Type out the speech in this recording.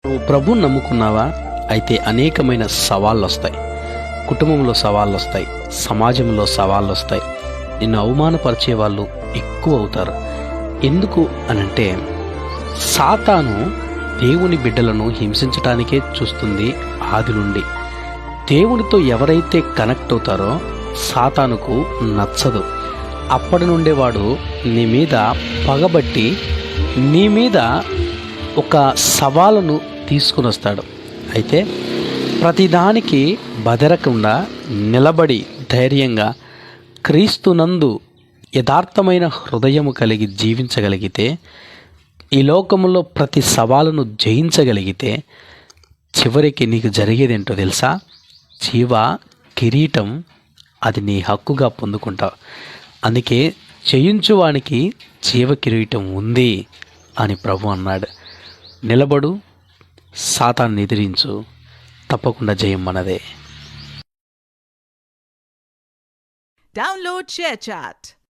నువ్వు ప్రభువుని నమ్ముకున్నావా? అయితే అనేకమైన సవాళ్ళు వస్తాయి. కుటుంబంలో సవాళ్ళు వస్తాయి, సమాజంలో సవాళ్ళు వస్తాయి. నిన్ను అవమానపరిచే వాళ్ళు ఎక్కువ అవుతారు. ఎందుకు అనంటే సాతాను దేవుని బిడ్డలను హింసించటానికే చూస్తుంది ఆది నుండి. దేవునితో ఎవరైతే కనెక్ట్ అవుతారో సాతానుకు నచ్చదు. అప్పటి నుండే వాడు నీ మీద పగబట్టి నీ మీద ఒక సవాలును తీసుకుని వస్తాడు. అయితే ప్రతిదానికి బెదరకుండా నిలబడి ధైర్యంగా క్రీస్తునందు యథార్థమైన హృదయము కలిగి జీవించగలిగితే, ఈ లోకములో ప్రతి సవాలును జయించగలిగితే చివరికి నీకు జరిగేదేంటో తెలుసా? జీవ కిరీటం అది నీ హక్కుగా పొందుకుంటావు. అందుకే జయించువానికి జీవ కిరీటం ఉంది అని ప్రభు అన్నాడు. నిలబడు, సాతాన్ని ఎదిరించు, తప్పకుండా జయం మనదే. Download ShareChat.